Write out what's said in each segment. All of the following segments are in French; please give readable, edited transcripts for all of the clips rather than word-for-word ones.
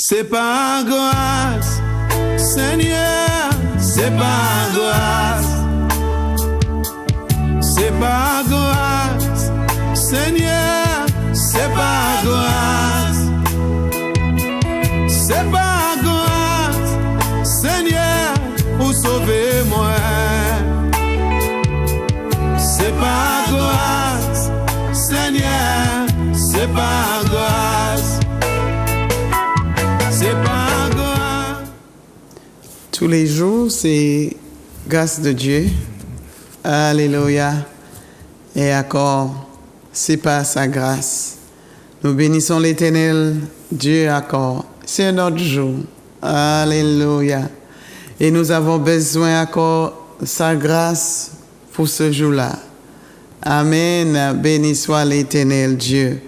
C'est par grâce, Seigneur, c'est par grâce. C'est par grâce, Seigneur, c'est par grâce. C'est par grâce, Seigneur, pour sauver moi. C'est par grâce, Seigneur, c'est par grâce. C'est par grâce. Tous les jours, c'est grâce de Dieu. Alléluia. Et encore, c'est par sa grâce. Nous bénissons l'Éternel, Dieu encore. C'est notre jour. Alléluia. Et nous avons besoin encore de sa grâce pour ce jour-là. Amen. Béni soit l'Éternel, Dieu.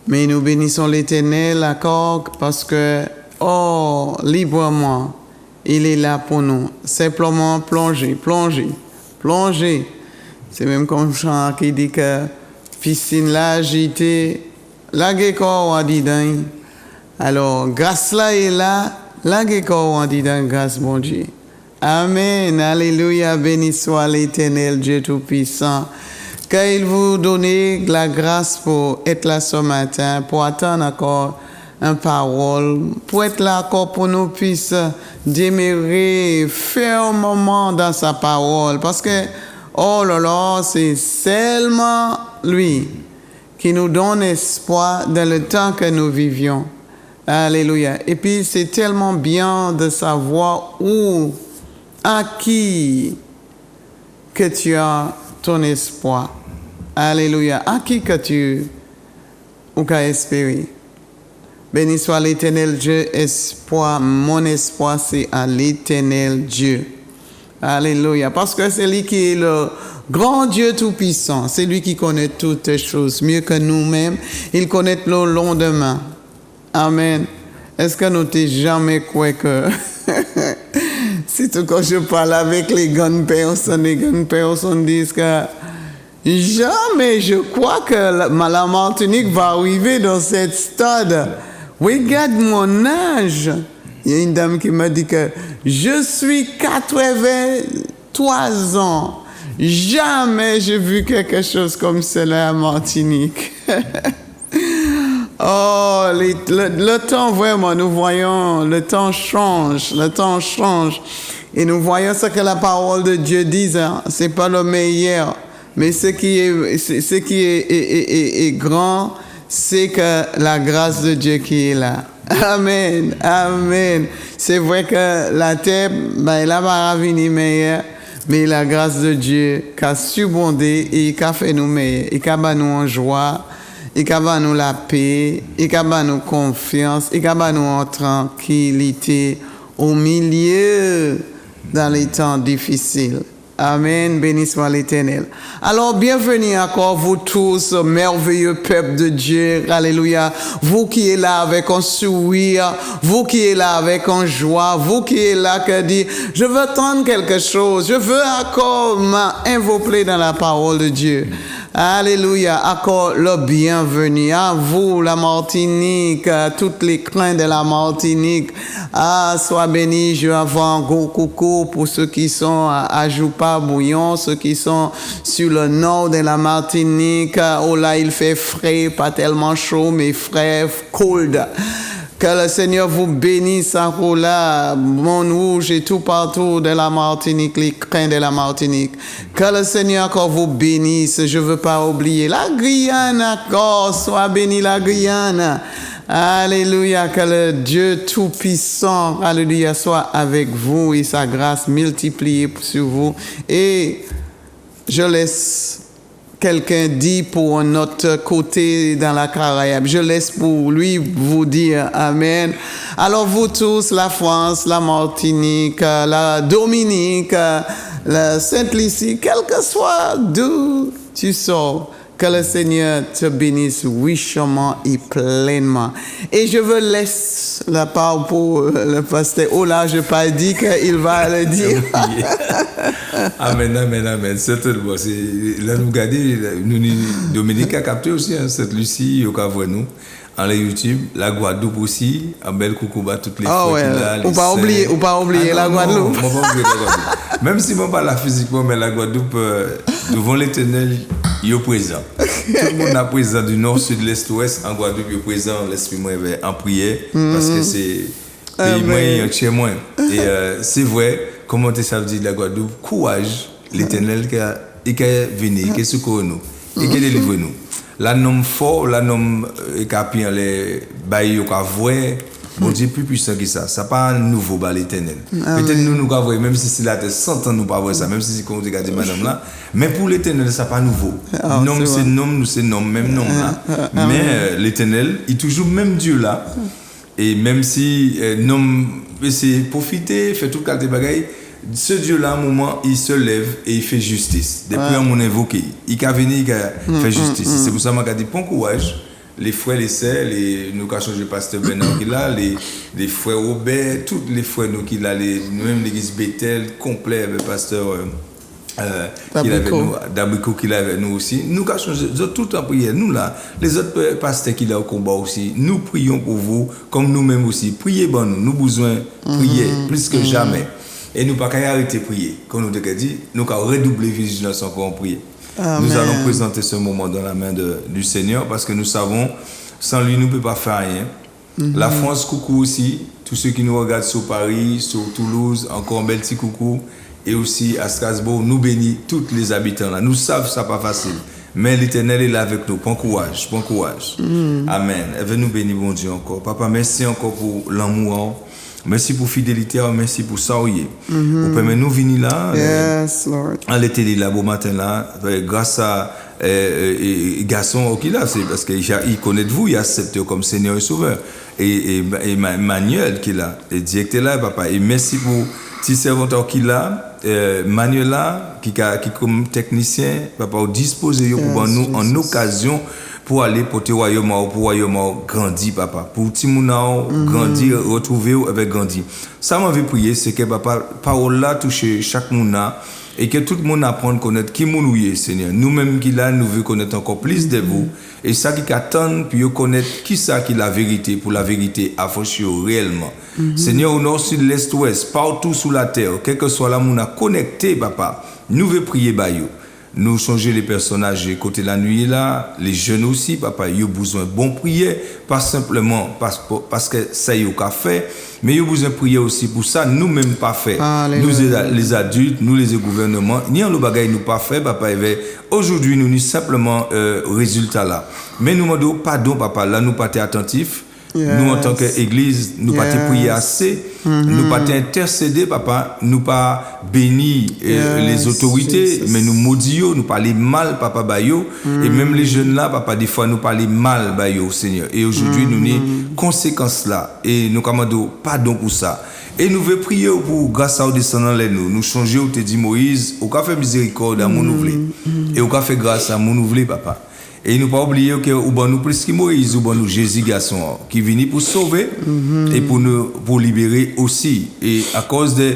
Mais nous bénissons l'Éternel encore parce que, oh, librement, il est là pour nous. Simplement plonger, plonger, plonger. C'est même comme le chant qui dit que piscine là agitée, la guécor on dit dans. Alors, grâce là est là, la guécor on dit dans grâce bon Dieu. Amen. Alléluia. Béni soit l'Éternel, Dieu Tout-Puissant. Qu'il vous donne la grâce pour être là ce matin, pour attendre encore une parole, pour être là encore pour nous puissions demeurer fermement dans sa parole. Parce que, oh là là, c'est seulement lui qui nous donne espoir dans le temps que nous vivions. Alléluia. Et puis, c'est tellement bien de savoir où, à qui que tu as ton espoir. Alléluia. À qui que tu as espéré? Béni soit l'Éternel Dieu, espoir. Mon espoir, c'est à l'Éternel Dieu. Alléluia. Parce que c'est lui qui est le grand Dieu Tout-Puissant. C'est lui qui connaît toutes les choses mieux que nous-mêmes. Il connaît le lendemain. Amen. Est-ce que nous t'ai jamais cru que... Surtout quand je parle avec les grandes personnes disent que jamais je crois que la Martinique va arriver dans cette stade. Regarde mon âge. Il y a une dame qui m'a dit que je suis 83 ans. Jamais j'ai vu quelque chose comme cela à Martinique. Oh, le temps, vraiment, nous voyons, le temps change. Et nous voyons ce que la parole de Dieu dit, hein. C'est pas le meilleur, mais ce qui est grand, c'est que la grâce de Dieu qui est là. Amen, amen. C'est vrai que la terre, elle a pas venir meilleure, mais la grâce de Dieu qui a subondé et qui a fait nous meilleurs, et qui a nous en joie. Il a nous la paix, il a nous confiance, il a nous en tranquillité au milieu dans les temps difficiles. Amen. Béni soit l'Éternel. Alors, bienvenue encore vous tous, merveilleux peuple de Dieu. Alléluia. Vous qui êtes là avec un sourire, vous qui êtes là avec un joie, vous qui êtes là qui dit, je veux entendre quelque chose, je veux encore m'invoquer dans la parole de Dieu. Alléluia, encore le bienvenu à vous, la Martinique, à toutes les clins de la Martinique. Ah, sois béni, je vais un gros coucou pour ceux qui sont à Joupa-Bouillon, ceux qui sont sur le nord de la Martinique. Oh là, il fait frais, pas tellement chaud, mais frais, cold. Que le Seigneur vous bénisse à là, Montrouge et tout partout de la Martinique, les crins de la Martinique. Que le Seigneur encore vous bénisse. Je ne veux pas oublier la Guyane encore. Sois béni la Guyane. Alléluia. Que le Dieu Tout-Puissant, alléluia, soit avec vous et sa grâce multipliée sur vous. Et je laisse quelqu'un dit pour un autre côté dans la Caraïbe. Je laisse pour lui vous dire Amen. Alors vous tous, la France, la Martinique, la Dominique, la Sainte-Lucie, quel que soit d'où tu sors, que le Seigneur te bénisse richement et pleinement. Et je veux laisser la parole pour le pasteur. Oh là, je n'ai pas dit qu'il va le dire. Amen, amen, amen. C'est tout bon. Là, nous regardons, nous, Dominique a capté aussi, hein, cette Lucie, au cas nous. en YouTube, la Guadeloupe aussi, un bel coucou à toutes les Ah fois ouais, qu'il a. ou pas oublier la Guadeloupe. Non, pas oublier la Guadeloupe. Même si on parle là physiquement, mais la Guadeloupe, devant l'Éternel, il est présent. Tout le monde est présent du nord, sud, l'est, ouest. En Guadeloupe, il est présent. L'esprit moi en prière parce que c'est pays moi, chez moi. Et c'est vrai, comment ça veut dire la Guadeloupe, courage, l'Éternel qui a venu, qui a secouru nous, et qui a délivré nous. La nom fort, la nom qui a les bails qui a vrai. Bon Dieu plus puissant que ça. Ça n'est pas nouveau par l'Éternel. Peut-être nous avons, même si c'est la terre 100 ans, nous pas voir ça, même si c'est comme on dit madame là. Mais pour l'Éternel, ça n'est pas nouveau. Nom, c'est nom, nous c'est nom, même nom là. Mais l'Éternel, il est toujours même Dieu là. Et même si nom, c'est profiter, faire tout le cas des bagailles, ce Dieu-là, à un moment, il se lève et il fait justice. Depuis on invoqué, il a venu, il a fait justice. C'est pour ça que je dis bon courage. Les frères, les sœurs, nous avons changé le pasteur Bernard qui là, les frères Robert, tous les frères nous qui là, nous-mêmes l'église Bethel, complet avec le pasteur Dabrico qui là avec nous aussi. Nous avons changé tout en prière. Nous là, les autres pasteurs qui là au combat aussi, nous prions pour vous, comme nous-mêmes aussi. Priez pour nous, nous avons besoin de prier plus que jamais. Et nous ne pouvons pas arrêter de prier. Comme nous avons dit, nous avons redoublé vigilance encore en prière. Amen. Nous allons présenter ce moment dans la main du Seigneur parce que nous savons, sans lui, nous ne pouvons pas faire rien. La France, coucou aussi, tous ceux qui nous regardent sur Paris, sur Toulouse, encore un bel petit coucou, et aussi à Strasbourg, nous bénissons tous les habitants là. Nous savons que ce n'est pas facile, mais l'Éternel est là avec nous. Bon courage, bon courage. Amen. Et venez nous bénir, bon Dieu, encore. Papa, merci encore pour l'amour. Merci pour fidélité, merci pour ça. Vous permettez nous venir là. Yes, Lord. En l'été là, beau matin là, grâce à garçon qui là, c'est parce qu'il connaît de vous, il accepte comme Seigneur et Sauveur. Et Manuel qui là, et directeur là, papa. Et merci pour petit serviteur qui là, Manuel là, qui comme technicien, papa, disposé pour nous en occasion. Pour aller porter royaume grandir papa pour petit mouna grandir retrouver avec grandir ça m'a envie prier c'est que papa parole là touche chaque mouna et que tout le monde apprenne à connaître qui nous est Seigneur nous-mêmes qui là nous veut connaître encore plus de vous et ça qui attend puis connaître qui ça qui la vérité pour la vérité affranchir réellement Seigneur au nord sud l'est ouest partout sur la terre quel que soit là mouna connecté papa nous veut prier bayo. Nous changer les personnages côté la nuit là, les jeunes aussi, papa, ils ont besoin de bon prier, pas simplement parce que ça y a fait, mais ils ont besoin de prier aussi pour ça, nous-mêmes pas fait. Nous les adultes, nous les gouvernements, ni en le bagage nous pas fait, papa, aujourd'hui nous ni simplement résultat là. Mais nous demandons pardon, papa, là nous pas été attentifs. Nous en tant qu'église, nous pas prier assez, nous pas intercéder papa, nous pas bénir les autorités, mais nous maudire, nous parler mal papa bayo et même les jeunes là papa des fois nous parler mal bayo Seigneur. Et aujourd'hui nous ni conséquences là et nous commandons pardon pour ça. Et nous voulons prier pour grâce à descendants les nous changer ou te dit Moïse, au fait miséricorde à mon ouvré et au fait grâce à mon ouvré papa. Et nous ne pas oublier que nous plus que Moïse, nous Jésus garçon qui vient pour sauver et pour libérer aussi. Et à cause de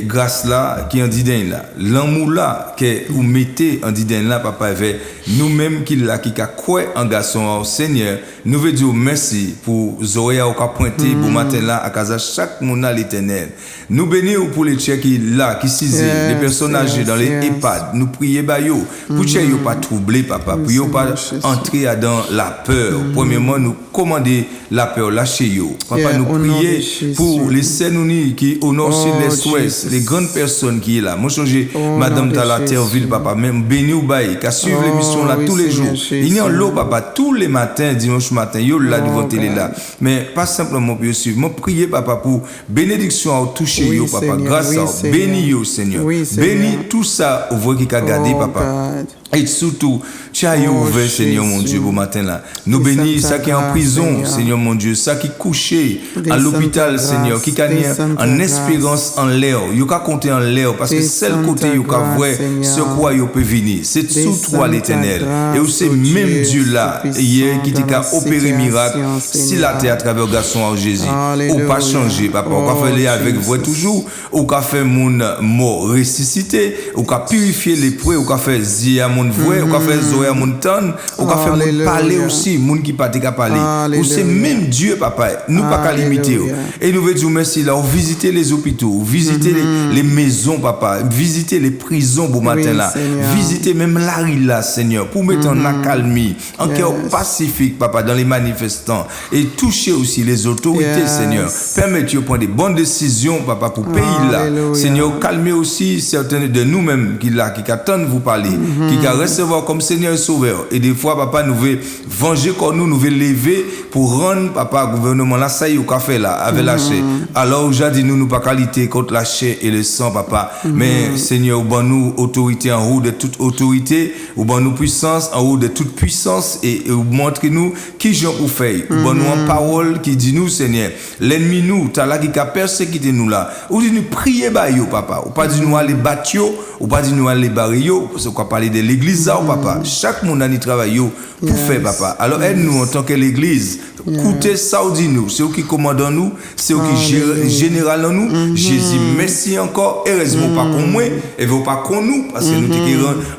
grâce là qui en dit là, l'amour là que vous mettez en dit là papa avec nous-mêmes qui là qui a quoi en garçon Seigneur, nous veut dire merci pour Zoya au cap pointer pour matin là à casa chaque monde à l'Éternel. Nous bénissons pour les tchèques qui là qui cisent les personnes âgées dans les EHPAD, nous prions bayo pour tchèques yo pas troubler papa, pour yo pas entrer dans la peur. Premièrement nous commander la peur lâcher yo. Papa nous prier pour les Sénounis qui au nord sud l'est ouest les grandes personnes qui est là. Moi changer madame Tala Terville papa même béni ou bail qui suivre l'émission là tous les jours. Il y a l'eau papa tous les matins dimanche matin yo là devant télé là. Mais pas simplement pour suivre. Moi prier papa pour bénédiction à toucher yo papa grâce à béni yo Seigneur. Béni tout ça au qui a gardé papa. Et surtout, tu as ouvert, Seigneur mon Dieu, au matin là. Nous bénissons ça qui est en prison, Seigneur mon Dieu, ça qui est couché à l'hôpital, Seigneur, qui est en espérance en l'air. Il y a compter en l'air parce que c'est le côté où il y a vrai ce quoi il peut venir. C'est sous toi l'Éternel. Et c'est même Dieu là, hier, qui t'a opéré miracle, si la terre à travers garçon en Jésus. Ou pas changer, papa. Ou pas faire avec vrai toujours. Ou pas faire mon mort ressuscité. Ou pas purifier les prêts. Ou pas faire zia monde vrai, ou ka faire oreilles à monde tendre, ou ka faire monde parler aussi, monde qui pas qu'à parler. Ou c'est même Dieu papa, nous pas qu'à limiter. Et nous veut dire merci là, visiter les hôpitaux, visiter les maisons papa, visiter les prisons pour matin là, visiter même la rue là Seigneur, pour mettre en accalmie, en cœur pacifique papa dans les manifestants et toucher aussi les autorités Seigneur. Permettez de prendre des bonnes décisions papa pour pays là. Seigneur, calmez aussi certains de nous-mêmes qui attendent vous parler, qui recevoir comme Seigneur et Sauveur. Et des fois papa nous veut venger comme nous veut lever pour rendre papa gouvernement là ça y est au café là avec la chair. Alors aujourd'hui nous pas qualité contre la chair et le sang papa, mais Seigneur bon nous autorité en haut de toute autorité, ou bon nous puissance en haut de toute puissance et montrez-nous qui j'en pour faire. Ou bon nous en parole qui dit nous Seigneur, l'ennemi nous t'as là qui a persécuté nous là. Ou dit nous prier ba yo papa, ou pas dit nous aller battre yo, ou pas dit nous aller barrer yo, parce qu'on parler de l'église là papa. Chaque monde a ni travail yo pour faire papa. Alors aide-nous en tant que l'église. Écoutez ça ou dit nous, c'est eux qui commandent nous, c'est eux qui général en nous. Jésus, merci encore, heureusement pas comme moi, et vous pas comme nous, parce que nous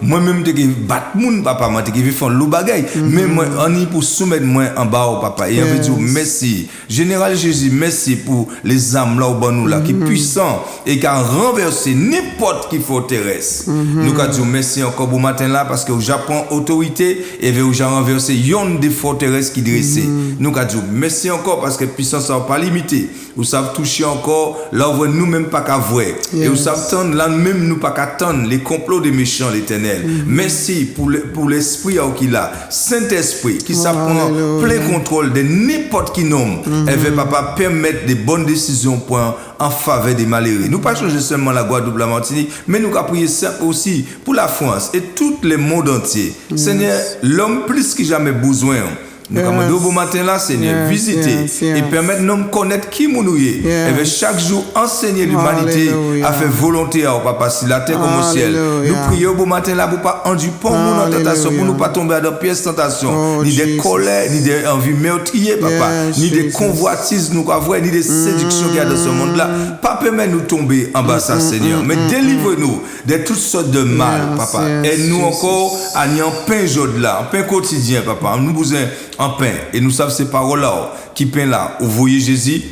moi-même te battre moun papa, moi te faire le bagay, mais moi on y pour soumettre moi en bas au papa et on veut dire merci. Général Jésus, merci pour les âmes là au bon nous là qui puissant et qui a renversé n'importe qui forteresse. Nous ka dire merci encore pour matin là parce que au Japon autorité et veut j'ai renversé yon des forteresses qui dressées. Nous ka dire merci encore parce que puissance n'a pas limité. Vous savez toucher encore là où nous même pas qu'à voir et vous savez attendre là même nous pas qu'attendre les complots des méchants l'Éternel. Merci pour l'esprit qui là, Saint-Esprit qui s'apprend plein contrôle de n'importe qui nomme. Elle veut papa permettre des bonnes décisions en faveur des malheureux. Nous pas changer seulement la Guadeloupe, la Martinique, mais nous avons prié aussi pour la France et tout le monde entier. Seigneur, l'homme plus que jamais besoin. Nous commandons au bon matin là, Seigneur, visiter et permettre nous de connaître qui nous sommes. Et chaque jour enseigner l'humanité à faire volonté à papa, si la terre comme au ciel. Nous prions au bon matin là pour pas enduire pour nous dans la tentation, pour nous pas tomber dans pièce tentation, ni des colères, ni des envies meurtrières, papa, ni des convoitises nous avoir, ni des séductions qu'il y a dans ce monde là. Pas permettre nous tomber en bas ça, Seigneur, mais délivre-nous de toutes sortes de mal, papa. Aide-nous encore à n'y en pain jour là, en pain quotidien, papa. Nous besoin en pain et nous savons ces paroles là qui pain là vous voyez Jésus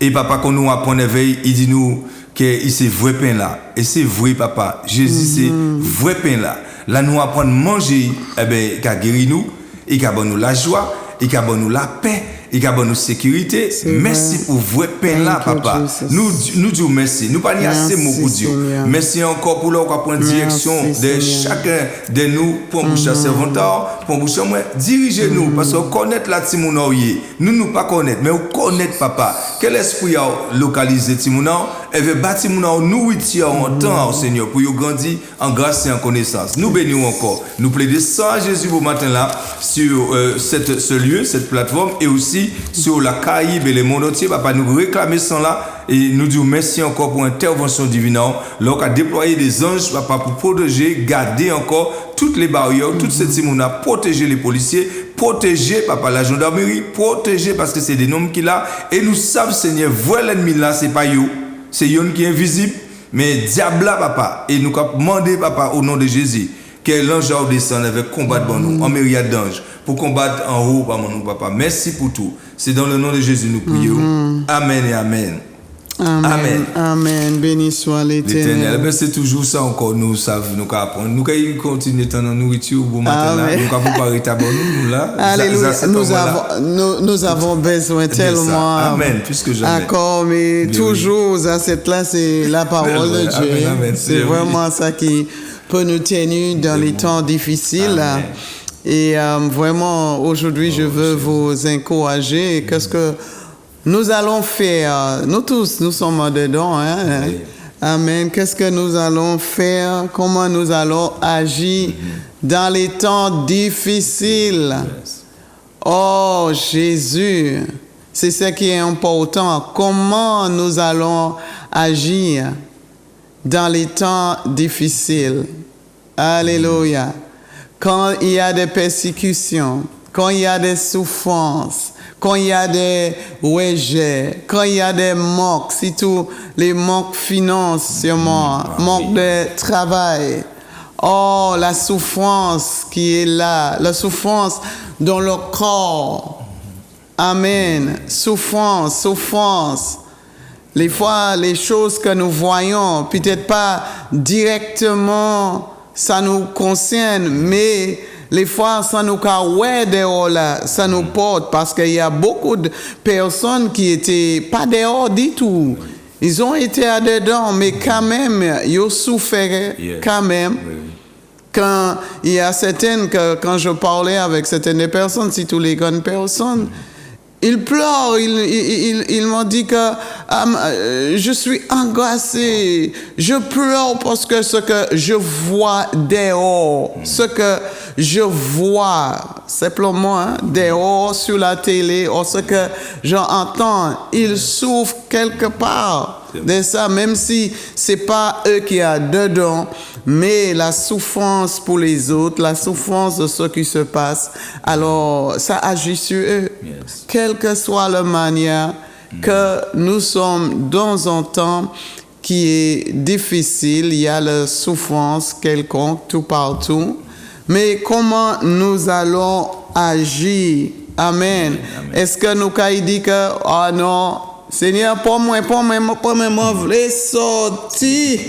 et papa quand nous apprend éveil il dit nous que c'est vrai pain là et c'est vrai papa Jésus c'est vrai pain là nous apprend manger eh ben qu'a guéri nous et qu'a donné nous la joie et qu'a donné nous la paix et qu'a donné nous sécurité. Merci pour vrai pain là papa. Nous disons merci. Nous pas ni assez mots pour Dieu. Merci encore pour leur prendre direction de chacun de nous pour boucher servanteur, pour boucher moi dirigez-nous parce qu'on connaît la Timonaoye. Nous pas connaître mais on connaît papa. Quel esprit a localisé Timonao et veut bâtir Timonao nourriture en temps Seigneur pour y grandir en grâce et en connaissance. Nous bénissons encore. Nous plaidons ça Jésus au matin là sur ce lieu, cette plateforme et aussi sur la Caraïbe et le monde entier, papa, nous réclamer ça là et nous disons merci encore pour intervention divine. L'on a déployé des anges, papa, pour protéger, garder encore toutes les barrières, toutes ces timons, protéger les policiers, protéger, papa, la gendarmerie, protéger parce que c'est des noms qu'il a et nous savons, Seigneur, voir l'ennemi là, c'est pas you, c'est yon qui est invisible, mais diable là, papa, et nous avons demandé, papa, au nom de Jésus, que l'ange descend avec combattre pour nous, en myriade d'anges, pour combattre en haut par nous, papa. Merci pour tout. C'est dans le nom de Jésus nous prions. Amen et amen. Amen. Amen. Béni soit l'Éternel. Ben c'est toujours ça encore, nous savons, nous apprendre. Nous continuer dans la nourriture au bon matin là. Nous avons préparé ta bonne nous là. Alléluia. Nous avons besoin tellement. Amen. Puisque jamais. D'accord, mais toujours à cette là, c'est la parole de Dieu. Amen. C'est vraiment ça qui peut nous tenir dans les temps difficiles. Amen. Et vraiment, aujourd'hui, je veux vous encourager. Qu'est-ce que nous allons faire? Nous tous, nous sommes dedans. Hein? Amen. Qu'est-ce que nous allons faire? Comment nous allons agir dans les temps difficiles? Oh, Jésus, c'est ce qui est important. Comment nous allons agir dans les temps difficiles? Alléluia. Quand il y a des persécutions, quand il y a des souffrances, quand il y a des rejets, quand il y a des manques, surtout les manques financièrement, manque de travail. Oh, la souffrance qui est là, la souffrance dans le corps. Amen. Souffrance, souffrance. Les fois, les choses que nous voyons, peut-être pas directement, ça nous concerne, mais les fois, ça nous ouais dehors là, ça nous porte parce qu'il y a beaucoup de personnes qui étaient pas dehors du tout. Ils ont été dedans, mais quand même, ils ont souffert quand même. Quand il y a certaines, quand je parlais avec certaines personnes, si tous les grandes personnes, ils pleurent, ils m'ont dit que je suis angoissé, je pleure parce que ce que je vois dehors, ce que je vois simplement dehors sur la télé, ou ce que j'entends, ils souffrent quelque part de ça, même si c'est pas eux qui sont dedans, mais la souffrance pour les autres, la souffrance de ce qui se passe, alors ça agit sur eux. Yes. Quelle que soit la manière que nous sommes dans un temps qui est difficile, il y a la souffrance quelconque tout partout, mais comment nous allons agir? Amen. Est-ce que nous avons dit que, oh non, Seigneur, pour moi, je voulais sortir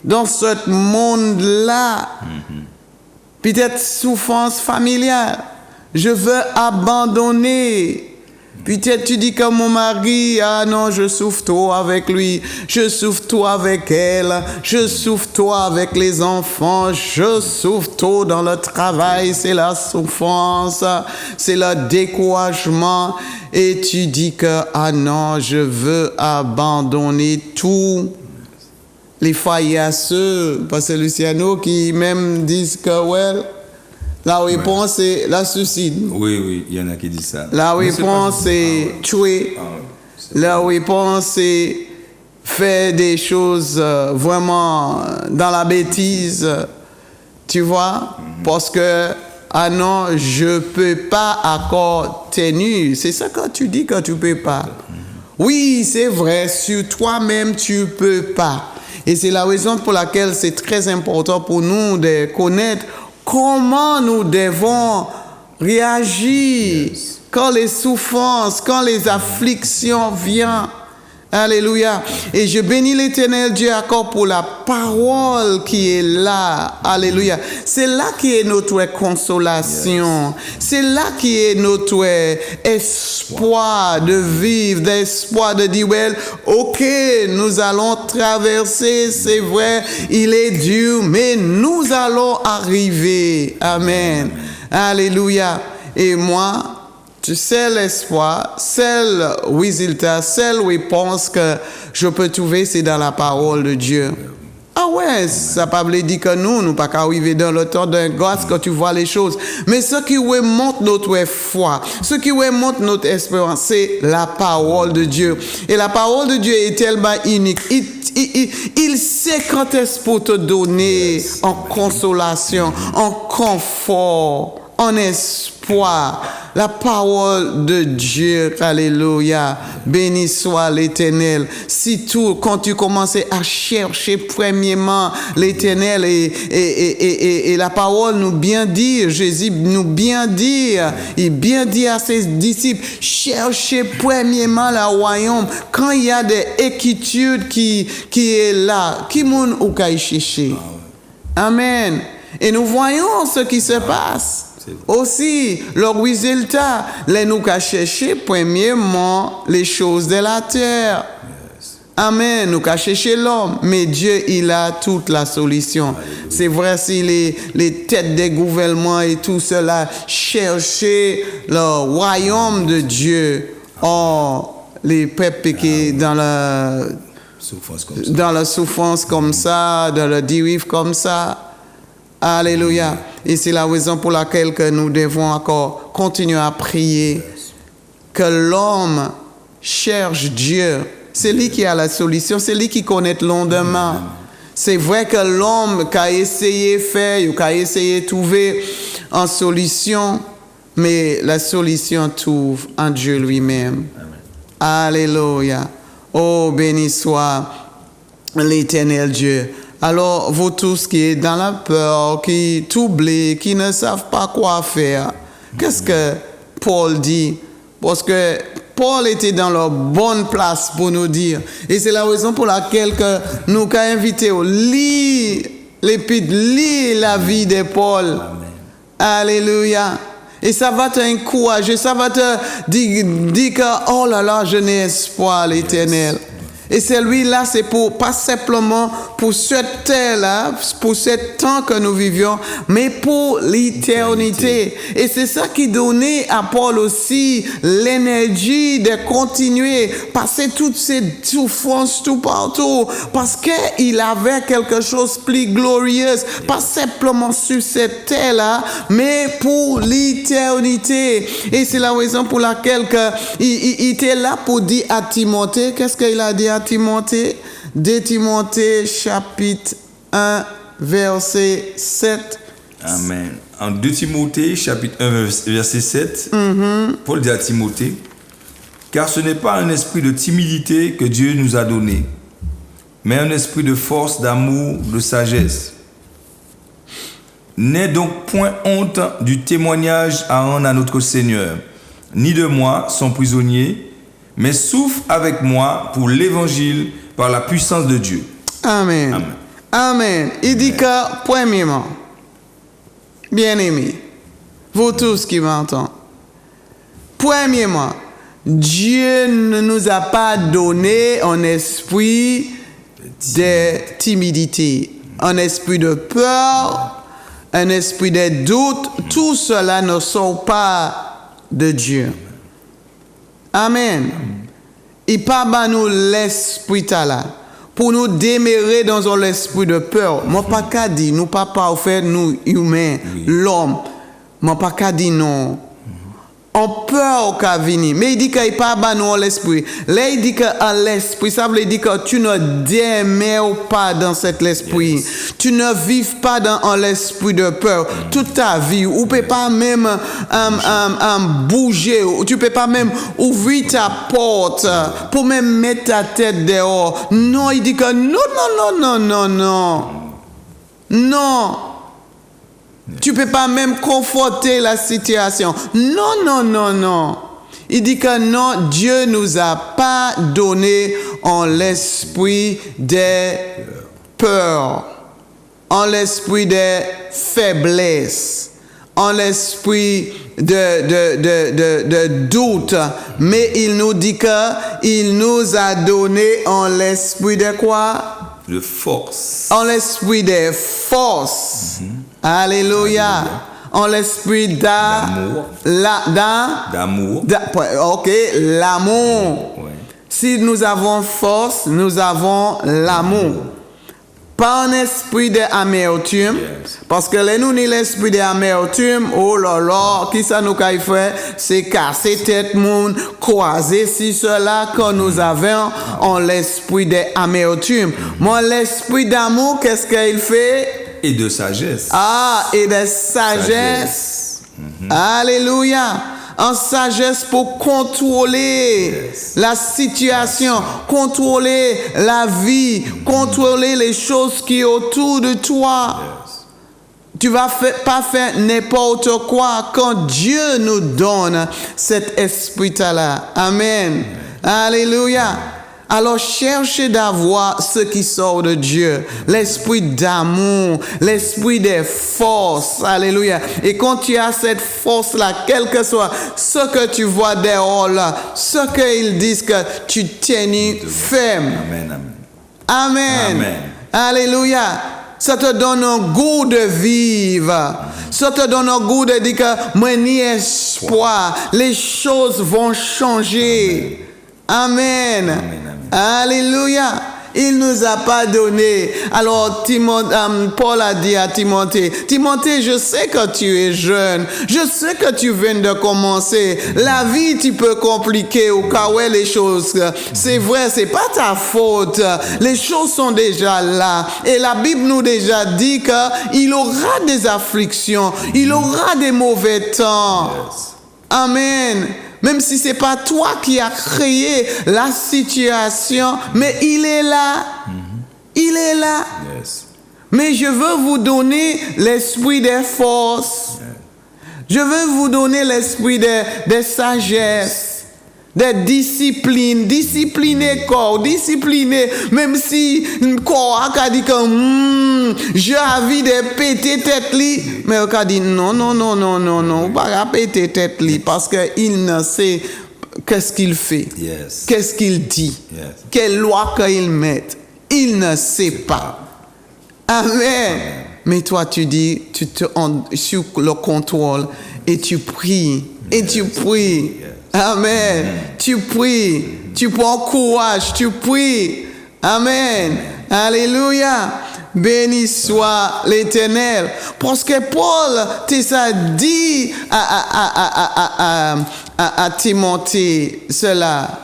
dans ce monde-là. Peut-être souffrance familiale. Je veux abandonner. Peut-être tu dis que mon mari, ah non, je souffre trop avec lui, je souffre trop avec elle, je souffre trop avec les enfants, je souffre trop dans le travail, c'est la souffrance, c'est le découragement. Et tu dis que, ah non, je veux abandonner tout. Les fois, il y a ceux, parce que Luciano, qui même disent que, well, la réponse, c'est la suicide. Oui, il y en a qui disent ça. La réponse, c'est tuer. La réponse, c'est faire des choses vraiment dans la bêtise. Tu vois? Parce que, ah non, je peux pas encore tenir. C'est ça que tu dis que tu peux pas. Oui, c'est vrai, sur toi-même, tu peux pas. Et c'est la raison pour laquelle c'est très important pour nous de connaître comment nous devons réagir quand les souffrances, quand les afflictions viennent. Alléluia. Et je bénis l'Éternel Dieu encore pour la parole qui est là. Alléluia. C'est là qui est notre consolation. C'est là qui est notre espoir de vivre, d'espoir de dire, well, ok, nous allons traverser, c'est vrai, il est dur, mais nous allons arriver. Amen. Alléluia. Et moi, c'est l'espoir, c'est le résultat, c'est la réponse que je peux trouver, c'est dans la parole de Dieu. Ah ouais, ça ne veut pas dire que nous ne pas arriver dans le temps d'un gosse quand tu vois les choses. Mais ce qui remonte notre foi, ce qui remonte notre espérance, c'est la parole de Dieu. Et la parole de Dieu est tellement unique. Il sait quand est-ce pour te donner en consolation, en confort, en espoir. La parole de Dieu, alléluia, béni soit l'Éternel. Si tout, quand tu commençais à chercher premièrement l'Éternel et la parole nous bien dit, Jésus nous bien dit, il bien dit à ses disciples, cherchez premièrement le royaume. Quand il y a des inquiétudes qui est là, qui moun ou kay chercher? Amen. Et nous voyons ce qui se passe. Aussi, le résultat, nous avons cherché premièrement les choses de la terre. Amen. Nous avons cherché l'homme, mais Dieu, il a toute la solution. C'est vrai, si les têtes des gouvernements et tout cela cherchaient le royaume de Dieu, les peuples qui dans la souffrance comme ça, dans le dérive comme ça. Alléluia. Et c'est la raison pour laquelle que nous devons encore continuer à prier. Que l'homme cherche Dieu. C'est lui qui a la solution. C'est lui qui connaît le lendemain. C'est vrai que l'homme qui a essayé de faire, qui a essayé de trouver une solution, mais la solution trouve en Dieu lui-même. Alléluia. Oh, béni soit l'Éternel Dieu. Alors, vous tous qui êtes dans la peur, qui troublés, qui ne savent pas quoi faire, qu'est-ce que Paul dit? Parce que Paul était dans la bonne place pour nous dire. Et c'est la raison pour laquelle que nous avons invité à lire l'épître, lire la vie de Paul. Amen. Alléluia. Et ça va t'encourager, ça va te dire que, oh là là, je n'ai espoir à l'éternel. Et celui-là, c'est pour, pas simplement pour cette terre-là, pour ce temps que nous vivions, mais pour l'éternité. Et c'est ça qui donnait à Paul aussi l'énergie de continuer, passer toutes ces souffrances tout partout, parce qu'il avait quelque chose de plus glorieux, pas simplement sur cette terre-là, mais pour l'éternité. Et c'est la raison pour laquelle il était là pour dire à Timothée, qu'est-ce qu'il a dit à Timothée? 2 Timothée chapitre 1 verset 7. Amen. En 2 Timothée chapitre 1 verset 7, Paul dit à Timothée, car ce n'est pas un esprit de timidité que Dieu nous a donné, mais un esprit de force, d'amour, de sagesse. N'aie donc point honte du témoignage à rendre à notre Seigneur, ni de moi, son prisonnier, mais souffre avec moi pour l'évangile par la puissance de Dieu. Amen. Amen. Amen. Il dit que, premièrement, bien-aimés, vous tous qui m'entendez, premièrement, Dieu ne nous a pas donné un esprit de timidité, un esprit de peur, un esprit de doute. Tout cela ne sort pas de Dieu. Amen. Il pas ba nous l'esprit là pour nous démérer dans un esprit de peur. Moi pas qu'à dire nous pas parfaits nous humains, l'homme. Moi pas qu'à dire non. On peur qu'à venir. Mais il dit qu'il pas ba nous l'esprit. Là il dit que l'esprit ça veut dire que tu ne demeures pas dans cet esprit. Yes. Tu ne vives pas dans l'esprit de peur toute ta vie. Ou peut pas même bouger. Tu peux pas même ouvrir ta porte pour même mettre ta tête dehors. Non, il dit que non. Tu peux pas même conforter la situation. Non. Il dit que non, Dieu nous a pas donné en l'esprit de peur, en l'esprit de faiblesse, en l'esprit de doute, mais il nous dit que il nous a donné en l'esprit de quoi? De force. En l'esprit de force. Alléluia. En l'esprit d'amour. Ok, l'amour. Ouais. Si nous avons force, nous avons l'amour. Pas un esprit d'amertume. Yes. Parce que là, nous, ni l'esprit d'amertume, oh là là, qui ça nous a fait? C'est casser tête monde, croiser si cela que nous avons en l'esprit d'amertume. Moi, l'esprit d'amour, qu'est-ce qu'il fait? Et de sagesse. Ah, et de sagesse. Alléluia. En sagesse pour contrôler la situation, contrôler la vie, contrôler les choses qui sont autour de toi. Tu vas pas faire n'importe quoi quand Dieu nous donne cet esprit-là. Amen. Alléluia. Alors cherchez d'avoir ce qui sort de Dieu, l'esprit d'amour, l'esprit de force, alléluia. Et quand tu as cette force-là, quel que soit ce que tu vois dehors là, ce qu'ils disent que tu tiens ferme. Amen. Alléluia. Ça te donne un goût de vivre. Ça te donne un goût de dire que moi ni espoir, les choses vont changer. Amen. Alléluia. Il nous a pas donné. Alors Paul a dit à Timothée, Timothée, je sais que tu es jeune. Je sais que tu viens de commencer. La vie, tu peux compliquer au cas où les choses. C'est vrai, c'est pas ta faute. Les choses sont déjà là. Et la Bible nous déjà dit qu'il aura des afflictions. Il aura des mauvais temps. Amen. Même si c'est pas toi qui as créé la situation, mais il est là. Il est là. Mais je veux vous donner l'esprit des forces. Je veux vous donner l'esprit des sagesse, des disciplines. Discipliner corps, discipliner. Même si le corps a dit que j'ai envie de péter tête li. Mais il a dit non, pas péter tête li parce qu'il ne sait qu'est-ce qu'il fait, Yes. qu'est-ce qu'il dit, Yes. quelle loi qu'il met. Il ne sait pas. Amen. Mais toi, tu dis, tu te sur le contrôle et tu pries. Et tu pries. Amen. Tu pries. Tu prends courage. Tu pries. Amen. Alléluia. Béni soit l'Éternel. Parce que Paul t'a dit à Timothée cela.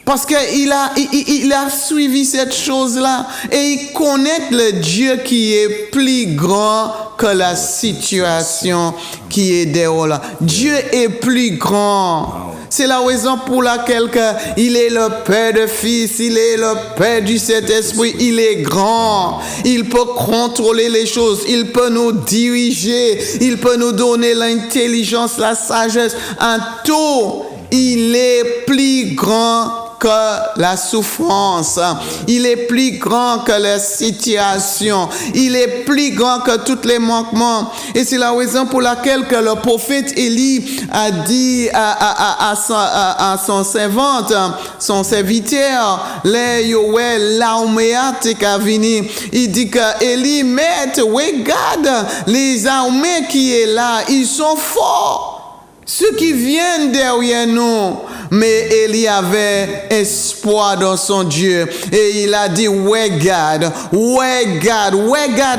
Parce qu'il a suivi cette chose-là et il connaît le Dieu qui est plus grand que la situation qui est dehors là. Dieu est plus grand. C'est la raison pour laquelle il est le Père de Fils, il est le Père du Saint-Esprit, il est grand. Il peut contrôler les choses, il peut nous diriger, il peut nous donner l'intelligence, la sagesse, en tout. Il est plus grand que la souffrance. Il est plus grand que la situation. Il est plus grand que tous les manquements. Et c'est la raison pour laquelle que le prophète Élie a dit à son servante, son serviteur, il dit que Élie, maître, regarde les armées qui est là, ils sont forts. Ceux qui viennent derrière nous, mais Élie avait espoir dans son Dieu. Et il a dit, regarde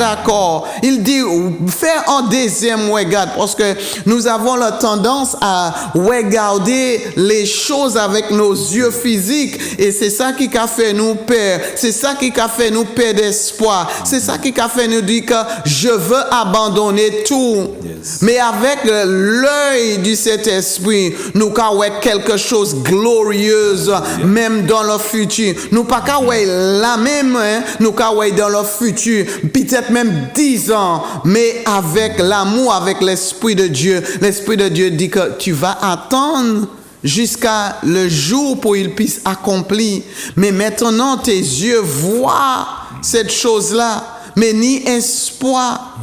encore. Il dit, fais un deuxième regard. Parce que nous avons la tendance à regarder les choses avec nos yeux physiques. Et c'est ça qui a fait nous peur. C'est ça qui a fait nous perdre d'espoir. C'est ça qui a fait nous dire que je veux abandonner tout. Yes. Mais avec l'œil du Saint-Esprit, nous avons quelque chose de glorieuse, même dans le futur. Nous pas qu'à la même, hein, nous avons dans le futur, peut-être même 10 ans, mais avec l'amour, avec l'Esprit de Dieu. L'Esprit de Dieu dit que tu vas attendre jusqu'à le jour pour qu'il puisse accomplir. Mais maintenant, tes yeux voient cette chose-là, mais ni espoir.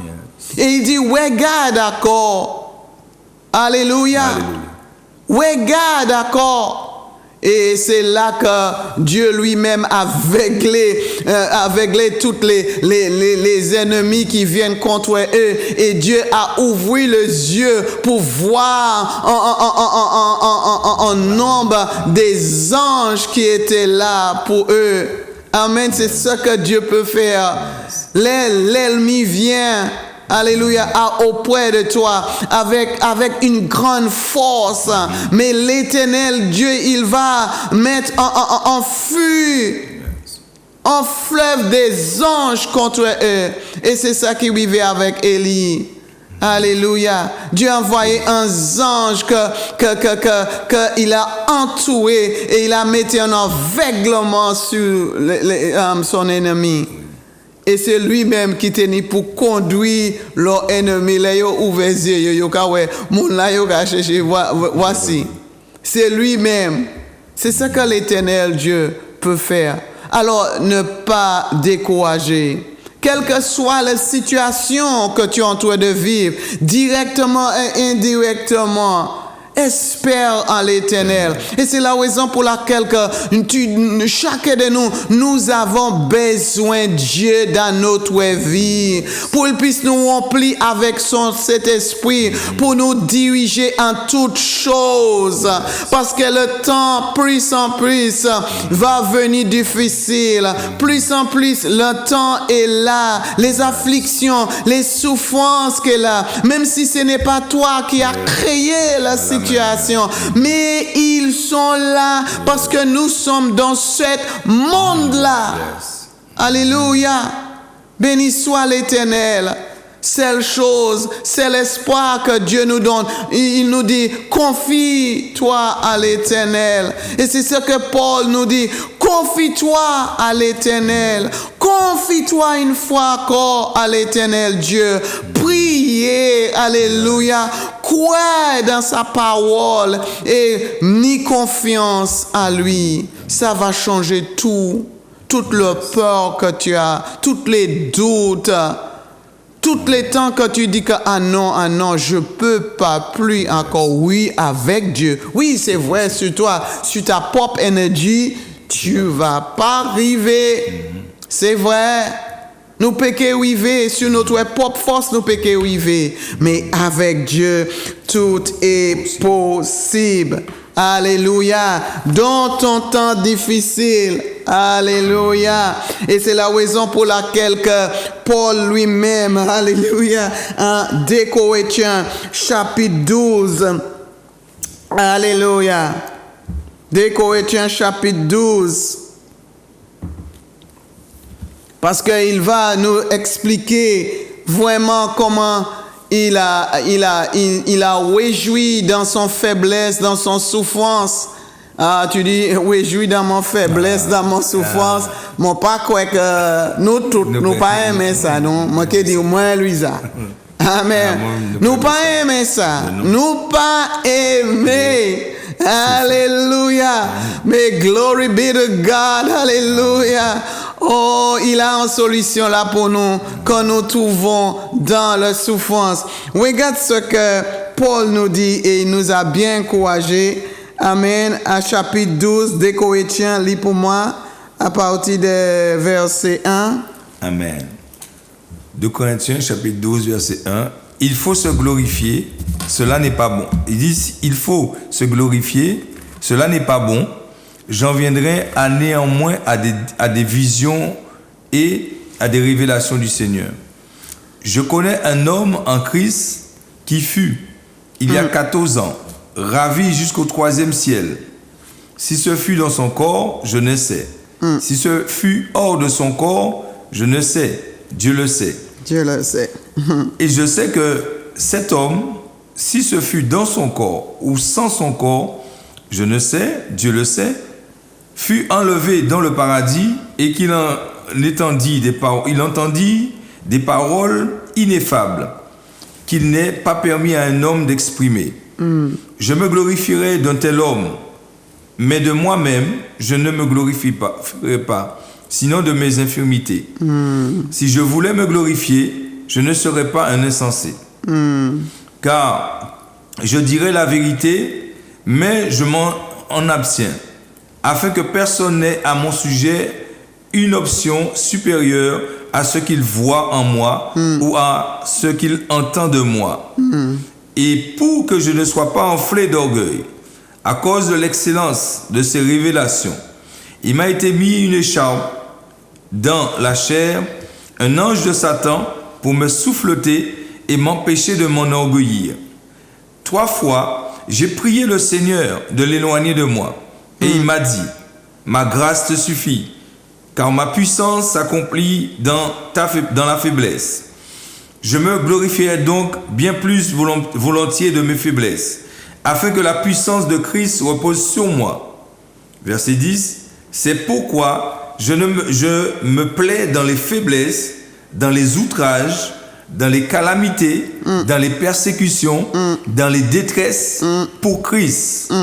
Yes. Et il dit, regarde d'accord. Alléluia. Regarde d'accord. Et c'est là que Dieu lui-même a aveuglé tous les ennemis qui viennent contre eux. Et Dieu a ouvert les yeux pour voir en nombre des anges qui étaient là pour eux. Amen. C'est ce que Dieu peut faire. L'ennemi vient. Alléluia, auprès de toi, avec une grande force. Mais l'Éternel Dieu, il va mettre en feu, en fleuve des anges contre eux. Et c'est ça qui vivait avec Élie. Alléluia. Dieu a envoyé un ange que il a entouré et il a mis un aveuglement sur son ennemi. Et c'est lui-même qui tenait pour conduire leur ennemi. Là, yo ouvert les yeux, yo ka ouais, moun la yo ka chercher, voici. C'est lui-même. C'est ce que l'Éternel Dieu peut faire. Alors, ne pas décourager. Quelle que soit la situation que tu es en train de vivre, directement et indirectement, espère en l'Éternel. Et c'est la raison pour laquelle chacun de nous avons besoin de Dieu dans notre vie. Pour qu'il puisse nous remplir avec cet esprit, pour nous diriger en toutes choses. Parce que le temps, plus en plus, va venir difficile. Plus en plus, le temps est là. Les afflictions, les souffrances qu'elle a. Même si ce n'est pas toi qui as créé la situation, mais ils sont là parce que nous sommes dans ce monde-là. Yes. Alléluia. Béni soit l'Éternel. Seule chose, c'est l'espoir que Dieu nous donne. Il nous dit, confie-toi à l'Éternel. Et c'est ce que Paul nous dit, confie-toi à l'Éternel. confie-toi une fois encore à l'Éternel Dieu. Priez, alléluia. Crois dans sa parole et ni confiance à lui. Ça va changer tout. Toute la peur que tu as, tous les doutes, tous les temps que tu dis que ah non, je peux pas plus encore. Oui, avec Dieu. Oui, c'est vrai, sur toi, sur ta propre énergie, tu vas pas arriver. C'est vrai. Nous péquons arriver sur notre propre force, nous péquons arriver. Mais avec Dieu, tout est possible. Alléluia. Dans ton temps difficile. Alléluia. Et c'est la raison pour laquelle que Paul lui-même, alléluia, en 2 Corinthiens chapitre 12. Alléluia. 2 Corinthiens chapitre 12. Parce qu'il va nous expliquer vraiment comment il a réjoui dans son faiblesse, dans son souffrance. Ah, tu dis, réjoui dans mon faiblesse, dans mon souffrance. Mon pas quoi que nous tous, nous pas aimer ça, non? Moi qui dis, moi, Louisa. Amen. Nous pas aimer ça. Nous pas aimer. Alléluia. Mais glory be to God. Alléluia. Oh, il a une solution là pour nous quand nous trouvons dans la souffrance. Regarde ce que Paul nous dit et il nous a bien encouragé. Amen. À chapitre 12 des Corinthiens, lis pour moi à partir de verset 1. Amen. 2 Corinthiens chapitre 12 verset 1. Il faut se glorifier, cela n'est pas bon. Ils disent, il faut se glorifier, cela n'est pas bon. J'en viendrai à néanmoins à des visions et à des révélations du Seigneur. Je connais un homme en Christ qui fut, il y a 14 ans, ravi jusqu'au 3e ciel. Si ce fut dans son corps, je ne sais. Si ce fut hors de son corps, je ne sais. Dieu le sait. Dieu le sait. Et je sais que cet homme, si ce fut dans son corps ou sans son corps, je ne sais, Dieu le sait, fut enlevé dans le paradis et qu'il entendit des paroles ineffables qu'il n'est pas permis à un homme d'exprimer. Je me glorifierai d'un tel homme, mais de moi-même, je ne me glorifierai pas, sinon de mes infirmités. Si je voulais me glorifier, je ne serais pas un insensé. Car je dirais la vérité, mais je m'en abstiens, afin que personne n'ait à mon sujet une option supérieure à ce qu'il voit en moi ou à ce qu'il entend de moi. Et pour que je ne sois pas enflé d'orgueil, à cause de l'excellence de ces révélations, il m'a été mis une écharpe dans la chair, un ange de Satan, pour me souffleter et m'empêcher de m'enorgueillir. 3 fois, j'ai prié le Seigneur de l'éloigner de moi. Et il m'a dit, ma grâce te suffit, car ma puissance s'accomplit dans la faiblesse. Je me glorifierai donc bien plus volontiers de mes faiblesses, afin que la puissance de Christ repose sur moi. Verset 10, c'est pourquoi je me plais dans les faiblesses, dans les outrages, dans les calamités, dans les persécutions, dans les détresses, pour Christ.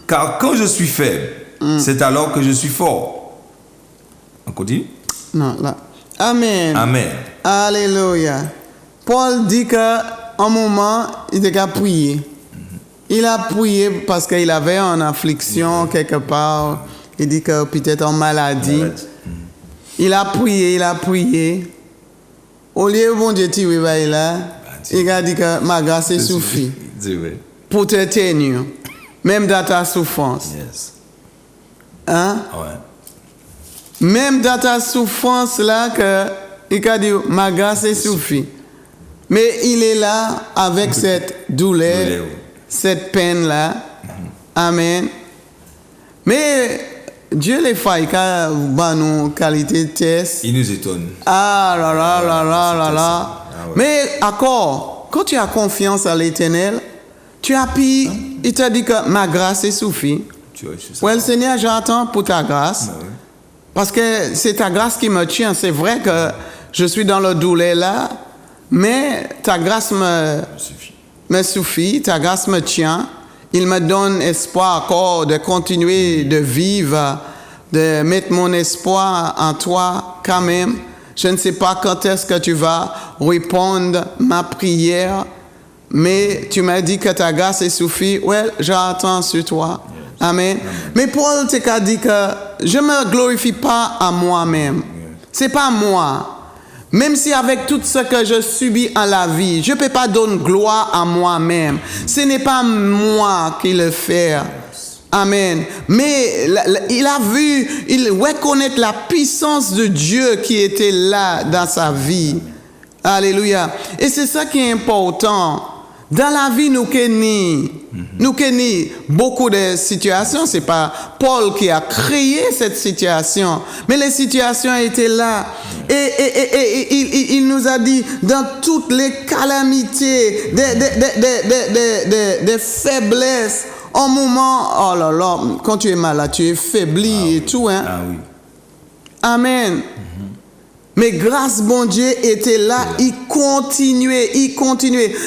Car quand je suis faible, c'est alors que je suis fort. On continue? Non, là. Amen. Amen. Alléluia. Paul dit qu'à un moment, il a prié. Il a prié parce qu'il avait une affliction quelque part. Il dit que peut-être en maladie. Il a prié. Au lieu de bon Dieu tirer là, il a dit que ma grâce suffit pour te tenir, même dans ta souffrance. Yes. Hein? Ouais. Même dans ta souffrance là, il a dit ma grâce suffit. Mais il est là avec cette douleur, cette peine là. Amen. Mais Dieu les fait car nous qualité de test. Il nous étonne. Ah là là là là là là. Mais encore, quand tu as confiance à l'Éternel, tu appuies, il te dit que ma grâce suffit. Ouais, le Seigneur, j'attends pour ta grâce. Parce que c'est ta grâce qui me tient. C'est vrai que je suis dans le douleur là, mais ta grâce me suffit, ta grâce me tient. Il me donne espoir encore de continuer de vivre, de mettre mon espoir en toi quand même. Je ne sais pas quand est-ce que tu vas répondre ma prière, mais tu m'as dit que ta grâce est suffit. Ouais, j'attends sur toi. Amen. Mais Paul t'a dit que je ne me glorifie pas à moi-même. C'est pas moi. Même si avec tout ce que je subis en la vie, je ne peux pas donner gloire à moi-même. Ce n'est pas moi qui le fais. Amen. Mais il a vu, il reconnaît la puissance de Dieu qui était là dans sa vie. Alléluia. Et c'est ça qui est important. Dans la vie, nous connaissons beaucoup de situations. C'est pas Paul qui a créé cette situation, mais les situations étaient là. Et il nous a dit, dans toutes les calamités, des faiblesses, au moment, oh là là, quand tu es malade, tu es faibli et tout, hein. Ah oui. Amen. Mais grâce, bon Dieu, était là, il continuait.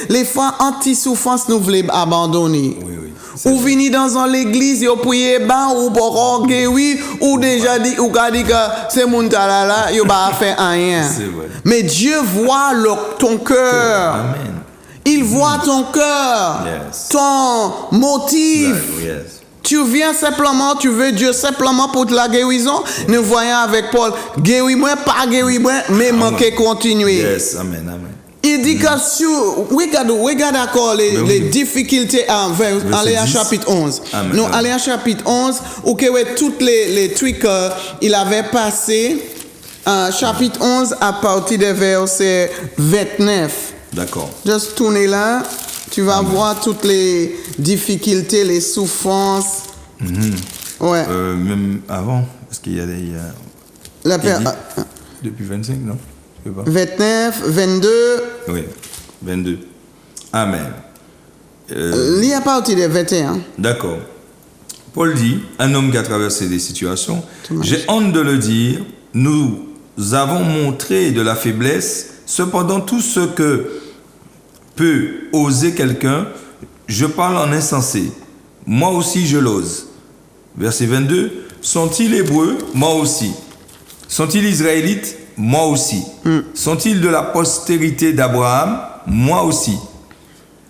Les fois anti-souffrance, nous voulons abandonner. Oui. Ou venir dans l'église, ou prier, ou pour guérir, ou déjà dit, ou dit que c'est mon talala, il va faire rien. Mais Dieu voit ton cœur. Amen. Il voit ton cœur, ton motif. Yes. Tu viens simplement, tu veux Dieu simplement pour la guérison. Nous voyons avec Paul, guéris-moi, pas guéris-moi, mais manquer continuer. Yes, amen. Il dit que regarde encore les difficultés allez à chapitre 11. Amen. Non, allez à chapitre 11, où que tous les trucs il avait passé, chapitre 11 à partir du verset 29. D'accord. Juste tourner là. Tu vas voir toutes les difficultés, les souffrances. Ouais. Même avant, parce qu'il y a des... depuis 25, non? 29, 22. Oui, 22. Amen. Lis à partir de 21. D'accord. Paul dit, un homme qui a traversé des situations, j'ai honte de le dire, nous avons montré de la faiblesse, cependant tout ce que peut oser quelqu'un, je parle en insensé. Moi aussi je l'ose. Verset 22. Sont-ils hébreux? Moi aussi. Sont-ils israélites? Moi aussi. Sont-ils de la postérité d'Abraham? Moi aussi.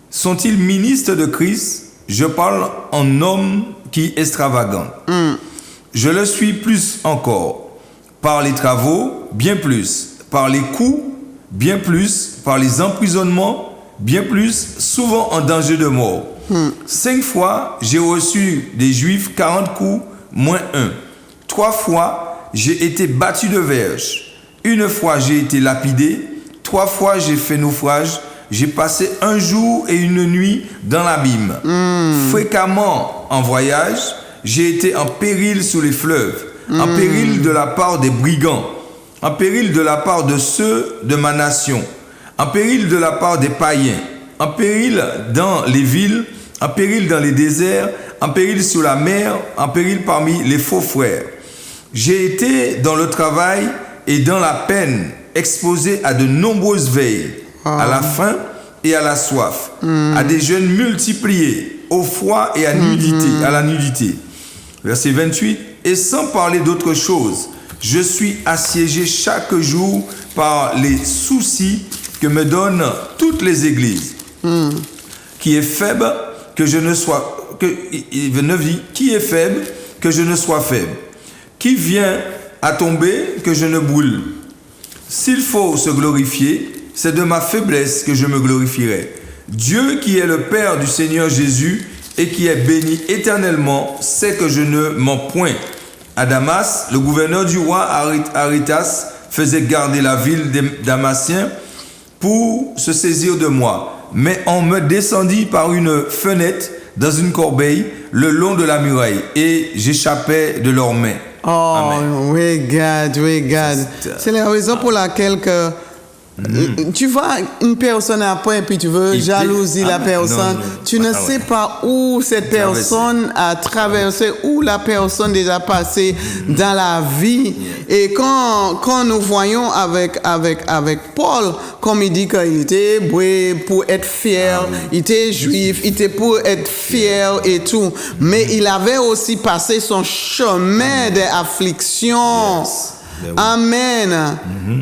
Sont-ils ministres de Christ? Je parle en homme qui est extravagant. Je le suis plus encore. Par les travaux, bien plus. Par les coups, bien plus. Par les emprisonnements, bien plus, souvent en danger de mort. 5 fois, j'ai reçu des Juifs 40 coups, moins 1. 3 fois, j'ai été battu de verge. 1 fois, j'ai été lapidé. 3 fois, j'ai fait naufrage. J'ai passé 1 jour et 1 nuit dans l'abîme. Fréquemment en voyage, j'ai été en péril sous les fleuves, en péril de la part des brigands, en péril de la part de ceux de ma nation, en péril de la part des païens, en péril dans les villes, en péril dans les déserts, en péril sur la mer, en péril parmi les faux frères. J'ai été dans le travail et dans la peine, exposé à de nombreuses veilles, à la faim et à la soif, à des jeûnes multipliés, au froid et à la nudité. Verset 28. Et sans parler d'autre chose, je suis assiégé chaque jour par les soucis que me donnent toutes les églises. Qui est faible, que je ne sois... Qui est faible, que je ne sois faible. Qui vient à tomber, que je ne brûle. S'il faut se glorifier, c'est de ma faiblesse que je me glorifierai. Dieu qui est le Père du Seigneur Jésus et qui est béni éternellement, sait que je ne mens point. À Damas, le gouverneur du roi Arétas faisait garder la ville des Damasiens pour se saisir de moi. Mais on me descendit par une fenêtre dans une corbeille le long de la muraille et j'échappais de leurs mains. Oh, Amen. regarde. C'est la raison pour laquelle que Tu vois une personne après, puis tu veux jalouser la personne. Tu ne sais pas où cette personne a traversé, où la personne déjà passé dans la vie. Et quand nous voyons avec Paul, comme il dit qu'il était pour être fier, il était juif, il était pour être fier et tout. Mais il avait aussi passé son chemin d'affliction. Amen.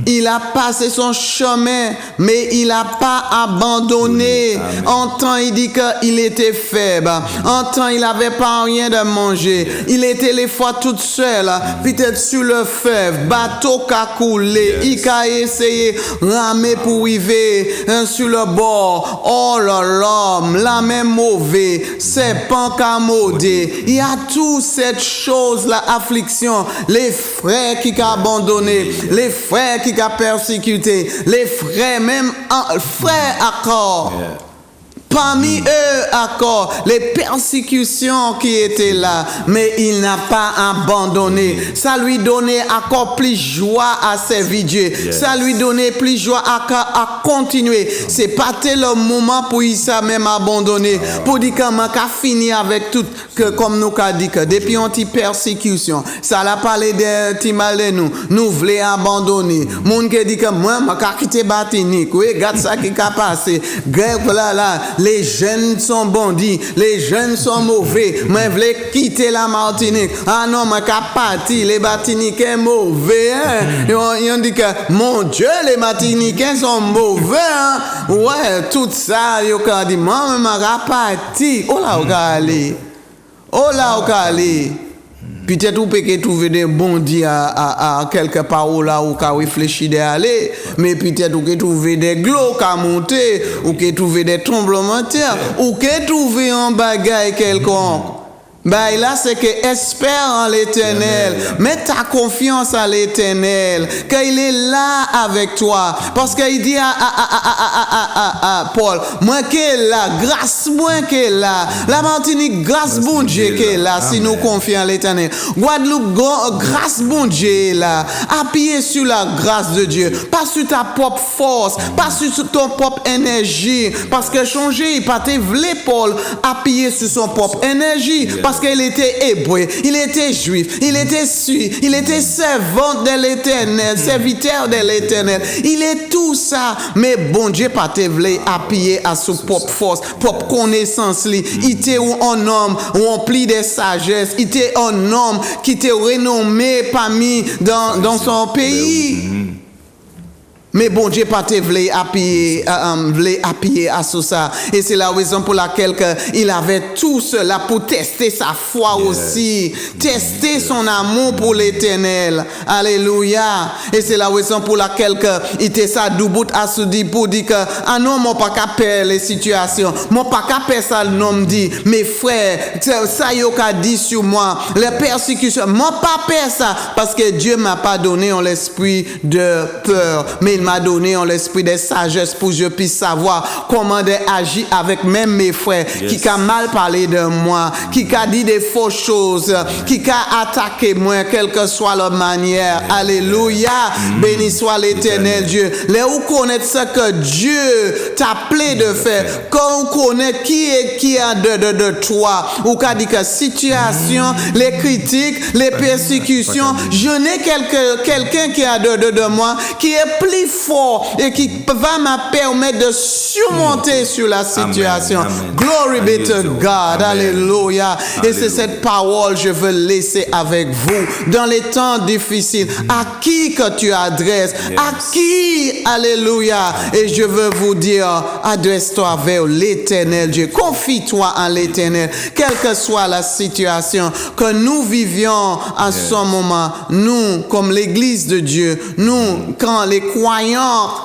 Il a passé son chemin, mais il n'a pas abandonné. En temps, il dit qu'il était faible. En temps, il n'avait pas rien de manger. Il était les fois tout seul, peut-être sur le fleuve, bateau qui a coulé. Il a essayé de ramer pour arriver sur le bord. Oh là là, la même mauvaise, c'est pas qu'à maudé. Il y a toute cette chose, la affliction, les frères qui ont abandonné, les frères qui ont persécuté, les frères, même frères encore. Parmi eux encore, les persécutions qui étaient là, mais il n'a pas abandonné. Ça lui donnait encore plus joie à servir Dieu. Ça lui donnait plus joie à continuer. C'est pas tel le moment pour il ça même abandonner. Pour dire qu'on a fini avec tout, que comme nous qu'a dit que depuis on t'y persécution, ça l'a parlé de ti mal de nous voulons abandonner. Moun qui dit que moi m'a quitté Batinique. Oui, regarde ça qui a passé. Grève là. Les jeunes sont bandits, les jeunes sont mauvais. Moi, je voulais quitter la Martinique. Ah non, je suis parti. Les Martiniquais sont mauvais. Ils ont dit que, mon Dieu, les Martiniquais sont mauvais. Ouais, tout ça, ils ont dit, moi, je suis parti. Oh là, peut-être vous pouvez trouver des bondis à quelque part où là où vous réfléchissez d'aller, mais peut-être vous pouvez trouver des glos à monter, ou vous pouvez trouver des tremblements de terre, ou vous pouvez trouver un bagage quelconque. Ben là, c'est que espère en l'Éternel, mets ta confiance en l'Éternel, qu'il est là avec toi. Parce qu'il dit à Paul, moi qui est là, grâce moi qui est là, la Martinique, grâce bon Dieu qui est là, si nous confions en l'Éternel. Guadeloupe, grâce bon Dieu est là. Appuyez sur la grâce de Dieu, pas sur ta propre force, pas sur ton propre énergie, parce que changer, il pas te voulait Paul appuyer sur son propre énergie. Parce qu'il était hébreu, il était juif, il était suisse, il était servant de l'Éternel, serviteur de l'Éternel. Il est tout ça, mais bon Dieu pas te voulait appuyer à sa propre force, propre connaissance. Il était un homme rempli de sagesse, il était un homme qui était renommé parmi dans son pays. Mais bon Dieu pas te voulait appuyer à tout ça. Et c'est la raison pour laquelle il avait tout cela pour tester sa foi aussi. Tester son amour pour l'Éternel. Alléluia. Et c'est la raison pour laquelle il était ça doubout à se dire pour dire que ah non, mon pas qu'à perdre les situations. Mon pas qu'à perdre ça le nom dit. Mes frères, ça y a dit sur moi. Les persécutions. Mon pas perdre ça. Parce que Dieu m'a pas donné en l'esprit de peur. Mais il m'a donné en l'esprit de sagesse pour que je puisse savoir comment agir avec même mes frères qui a mal parlé de moi, qui a dit des fausses choses, qui a attaqué moi, quelle que soit leur manière. Alléluia. Béni soit l'Éternel Dieu. Les où connaître ce que Dieu t'a appelé de faire, quand on connaît qui a de toi, ou qu'a dit que situation, les critiques, les persécutions, je n'ai quelqu'un qui a de moi, qui est plus fort et qui va me permettre de surmonter sur la situation. Amen. Glory be to God. Alléluia. Et c'est cette parole que je veux laisser avec vous dans les temps difficiles. À qui que tu adresses? À qui? Alléluia. Et je veux vous dire, adresse-toi vers l'Éternel Dieu. Confie-toi en l'Éternel. Quelle que soit la situation que nous vivions à ce moment, nous, comme l'Église de Dieu, nous, quand les croyants,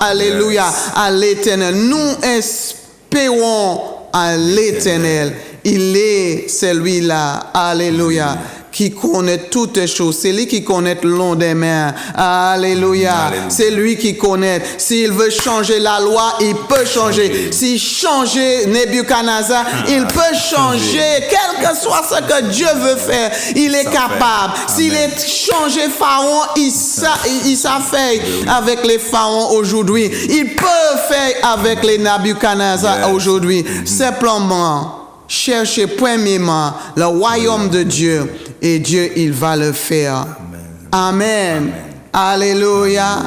alléluia, à l'Éternel, nous espérons à l'Éternel. Il est celui-là, alléluia, qui connaît toutes choses. C'est lui qui connaît le long des mers. Alléluia. Alléluia. C'est lui qui connaît. S'il veut changer la loi, il peut changer. S'il change Nebuchadnezzar, il peut changer. Quel que soit ce que Dieu veut faire, il est capable. S'il est changé Pharaon, il s'affaire avec les pharaons aujourd'hui. Il peut faire avec les Nebuchadnezzar aujourd'hui. Simplement, cherchez premièrement le royaume de Dieu et Dieu, il va le faire. Amen. Alléluia.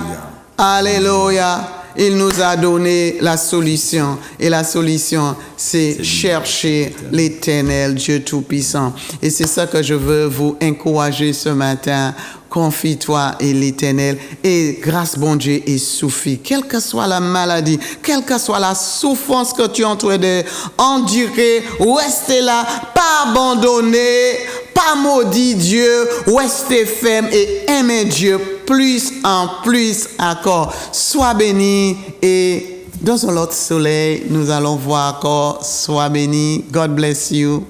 Alléluia. Il nous a donné la solution. Et la solution, c'est chercher l'Éternel, Dieu Tout-Puissant. Et c'est ça que je veux vous encourager ce matin. Confie-toi et l'Éternel. Et grâce, bon Dieu, et suffit. Quelle que soit la maladie, quelle que soit la souffrance que tu es en train d'endurer, restez là, pas abandonner, pas maudit Dieu, restez ferme et aimez Dieu plus en plus encore. Sois béni et dans l'autre soleil, nous allons voir encore. Sois béni. God bless you.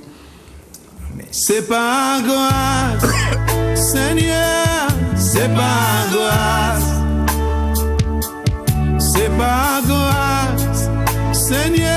C'est pas grâce, Seigneur, c'est pas grâce. C'est pas grâce, Seigneur.